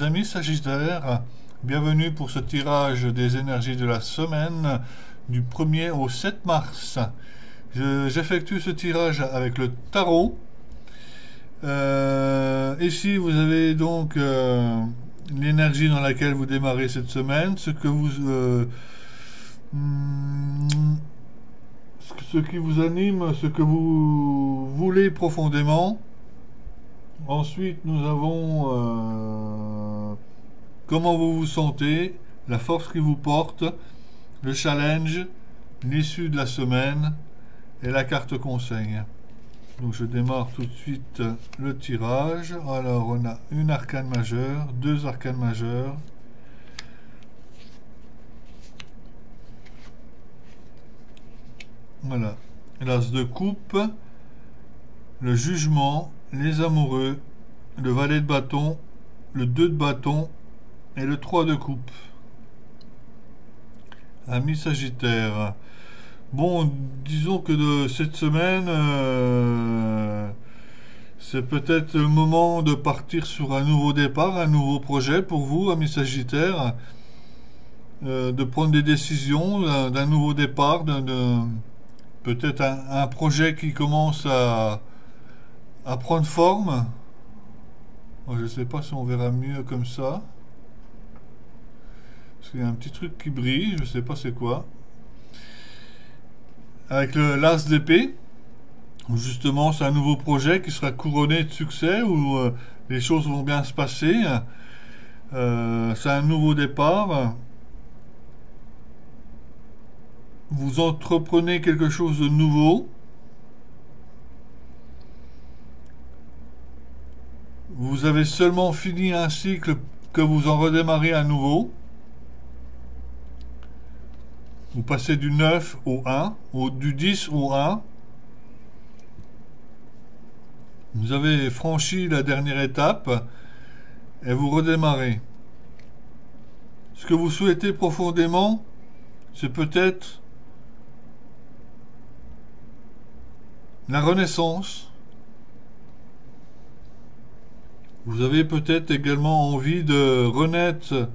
Mes amis Sagittaires, bienvenue pour ce tirage des énergies de la semaine du 1er au 7 mars. J'effectue ce tirage avec le tarot. Ici, vous avez donc l'énergie dans laquelle vous démarrez cette semaine, ce qui vous anime, ce que vous voulez profondément. Ensuite, nous avons comment vous vous sentez, la force qui vous porte, le challenge, l'issue de la semaine et la carte conseil. Donc je démarre tout de suite le tirage. Alors on a une arcane majeure, deux arcanes majeures. Voilà. L'as de coupe, le jugement, les amoureux, le valet de bâton, le 2 de bâton et le 3 de coupe. Amis Sagittaire. Bon, disons que de cette semaine, c'est peut-être le moment de partir sur un nouveau départ, un nouveau projet pour vous, amis Sagittaire, de prendre des décisions d'un nouveau départ, peut-être un projet qui commence à prendre forme. Je ne sais pas si on verra mieux comme ça. Parce qu'il y a un petit truc qui brille, je ne sais pas c'est quoi. Avec l'as d'épée, où justement c'est un nouveau projet qui sera couronné de succès, où les choses vont bien se passer. C'est un nouveau départ. Vous entreprenez quelque chose de nouveau. Vous avez seulement fini un cycle que vous en redémarrez à nouveau. Vous passez du 9 au 1, ou du 10 au 1. Vous avez franchi la dernière étape et vous redémarrez. Ce que vous souhaitez profondément, c'est peut-être la renaissance. Vous avez peut-être également envie de renaître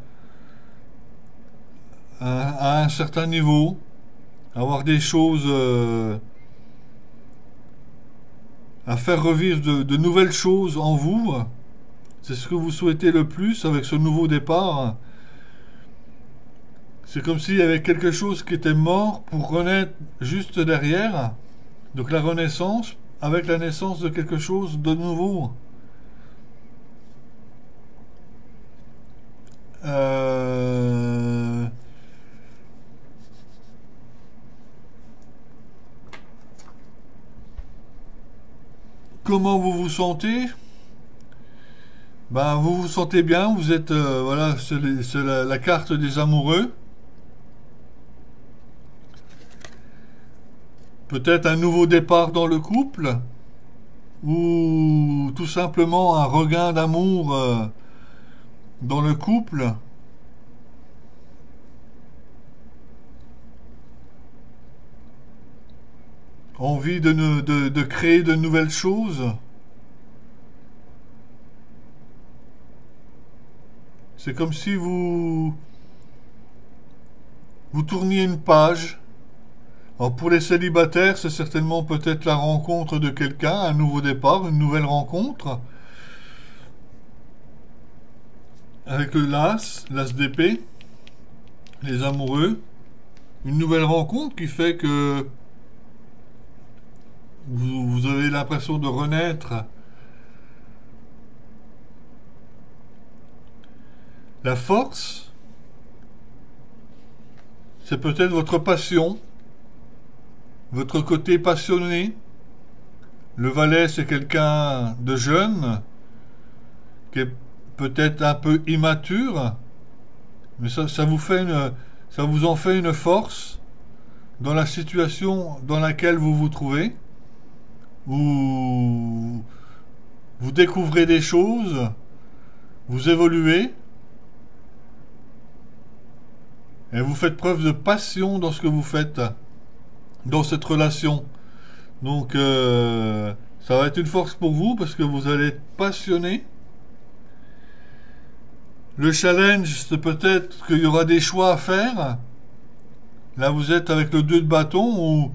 à un certain niveau, avoir des choses à faire revivre de nouvelles choses en vous. C'est ce que vous souhaitez le plus avec ce nouveau départ. C'est comme s'il y avait quelque chose qui était mort pour renaître juste derrière. Donc la renaissance avec la naissance de quelque chose de nouveau. Comment vous vous sentez? Ben, vous vous sentez bien, vous êtes, voilà, c'est la carte des amoureux. Peut-être un nouveau départ dans le couple, ou tout simplement un regain d'amour dans le couple. Envie de créer de nouvelles choses. C'est comme si vous tourniez une page. Alors pour les célibataires, c'est certainement peut-être la rencontre de quelqu'un, un nouveau départ, une nouvelle rencontre. Avec le l'as d'épée, les amoureux. Une nouvelle rencontre qui fait que vous avez l'impression de renaître. La force, c'est peut-être votre passion, votre côté passionné. Le valet, c'est quelqu'un de jeune, qui est peut-être un peu immature, mais ça vous en fait une force dans la situation dans laquelle vous vous trouvez. Vous découvrez des choses, vous évoluez, et vous faites preuve de passion dans ce que vous faites, dans cette relation. Donc, ça va être une force pour vous, parce que vous allez être passionné. Le challenge, c'est peut-être qu'il y aura des choix à faire. Là, vous êtes avec le 2 de bâton ou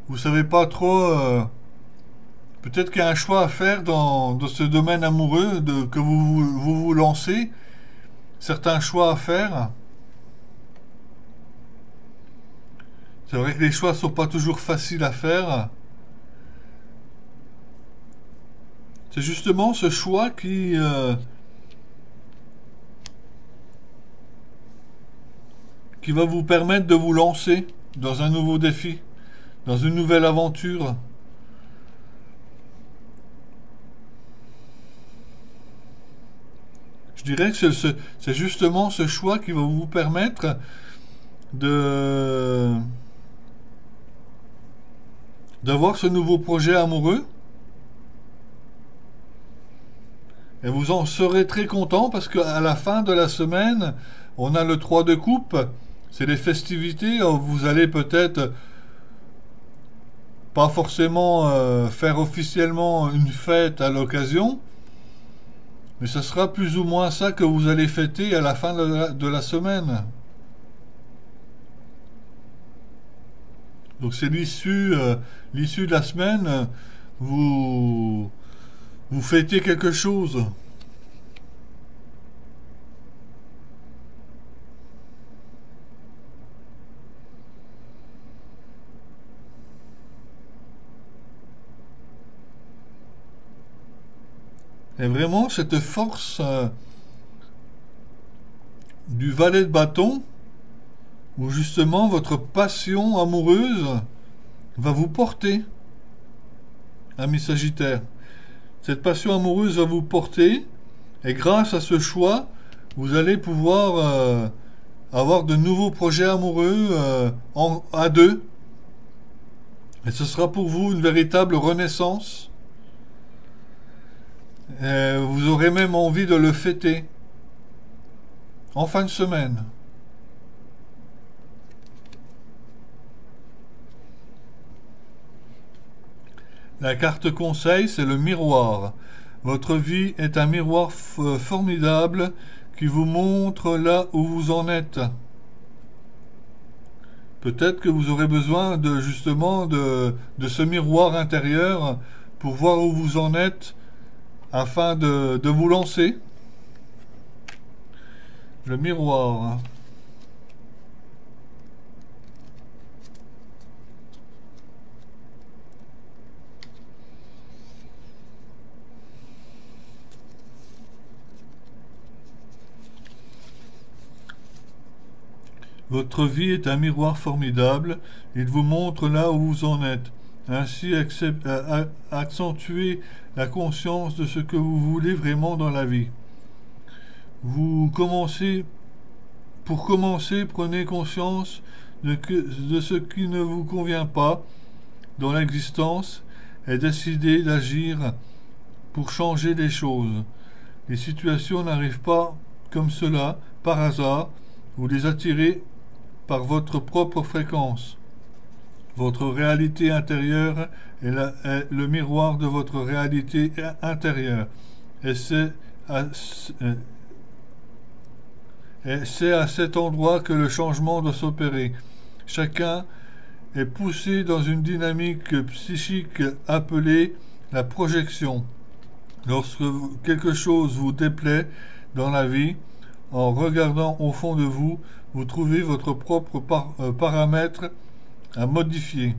vous savez pas trop. Peut-être qu'il y a un choix à faire dans ce domaine amoureux que vous lancez. Certains choix à faire. C'est vrai que les choix sont pas toujours faciles à faire. C'est justement ce choix qui va vous permettre de vous lancer dans un nouveau défi, dans une nouvelle aventure. Je dirais que c'est justement ce choix qui va vous permettre de d'avoir ce nouveau projet amoureux. Et vous en serez très content parce qu'à la fin de la semaine, on a le 3 de coupe. C'est les festivités. Vous allez peut-être pas forcément faire officiellement une fête à l'occasion, mais ce sera plus ou moins ça que vous allez fêter à la fin de la semaine. Donc c'est l'issue de la semaine. Vous fêtez quelque chose. Et vraiment, cette force du valet de bâton, où justement votre passion amoureuse va vous porter, ami Sagittaire. Cette passion amoureuse va vous porter, et grâce à ce choix, vous allez pouvoir avoir de nouveaux projets amoureux à deux. Et ce sera pour vous une véritable renaissance. Vous aurez même envie de le fêter en fin de semaine. La carte conseil, c'est le miroir. Votre vie est un miroir formidable qui vous montre là où vous en êtes. Peut-être que vous aurez besoin justement de ce miroir intérieur pour voir où vous en êtes afin de vous lancer. Le miroir. Votre vie est un miroir formidable. Il vous montre là où vous en êtes. Ainsi, accentuez la conscience de ce que vous voulez vraiment dans la vie. Pour commencer, prenez conscience de ce qui ne vous convient pas dans l'existence et décidez d'agir pour changer les choses. Les situations n'arrivent pas comme cela, par hasard. Vous les attirez par votre propre fréquence. Votre réalité intérieure est le miroir de votre réalité intérieure. Et c'est à cet endroit que le changement doit s'opérer. Chacun est poussé dans une dynamique psychique appelée la projection. Lorsque quelque chose vous déplaît dans la vie, en regardant au fond de vous, vous trouvez votre propre paramètre à modifier.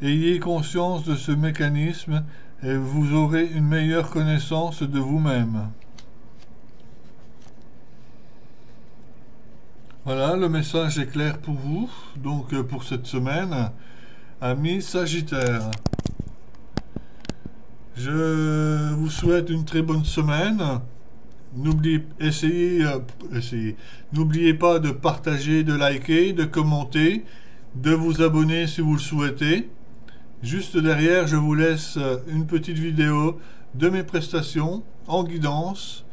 Ayez conscience de ce mécanisme et vous aurez une meilleure connaissance de vous-même. Voilà, le message est clair pour vous, donc pour cette semaine, amis Sagittaire. Je vous souhaite une très bonne semaine. N'oubliez pas de partager, de liker, de commenter, de vous abonner si vous le souhaitez. Juste derrière, je vous laisse une petite vidéo de mes prestations en guidance,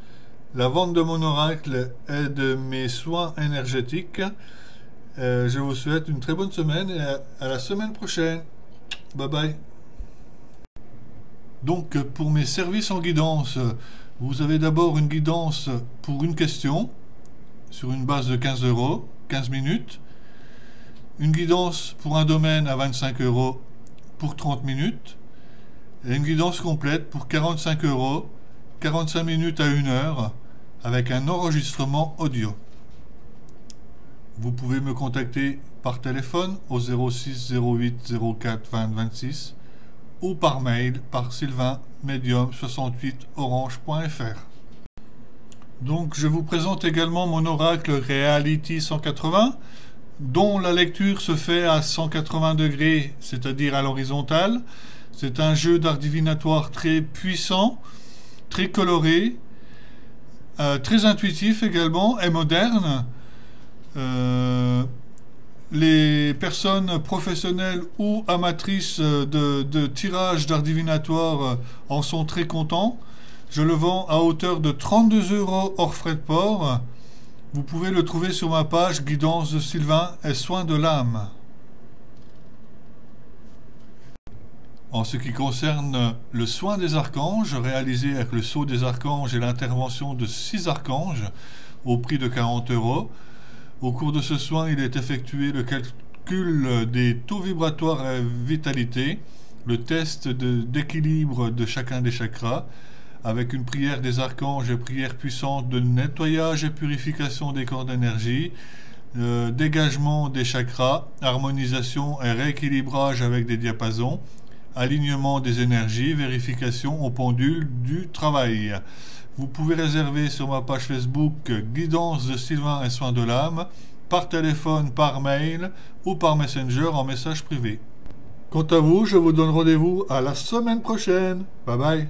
la vente de mon oracle et de mes soins énergétiques. Je vous souhaite une très bonne semaine et à la semaine prochaine. Bye bye. Donc pour mes services en guidance, Vous avez d'abord une guidance pour une question sur une base de 15 €, 15 minutes. Une guidance pour un domaine à 25 € pour 30 minutes. Et une guidance complète pour 45 €, 45 minutes à 1 heure, avec un enregistrement audio. Vous pouvez me contacter par téléphone au 06 08 04 20 26 ou par mail par sylvain-medium68orange.fr. Donc je vous présente également mon oracle Reality 180, dont la lecture se fait à 180 degrés, c'est-à-dire à l'horizontale. C'est un jeu d'art divinatoire très puissant, très coloré, très intuitif également et moderne. Les personnes professionnelles ou amatrices de tirage d'art divinatoire en sont très contents. Je le vends à hauteur de 32 € hors frais de port. Vous pouvez le trouver sur ma page Guidance de Sylvain et Soins de l'âme. En ce qui concerne le soin des archanges, réalisé avec le sceau des archanges et l'intervention de 6 archanges au prix de 40 €, au cours de ce soin, il est effectué le calcul des taux vibratoires et vitalité, le test d'équilibre de chacun des chakras, avec une prière des archanges et prière puissante de nettoyage et purification des corps d'énergie, dégagement des chakras, harmonisation et rééquilibrage avec des diapasons, alignement des énergies, vérification au pendule du travail. Vous pouvez réserver sur ma page Facebook Guidance de Sylvain et Soins de l'âme, par téléphone, par mail ou par Messenger en message privé. Quant à vous, je vous donne rendez-vous à la semaine prochaine. Bye bye.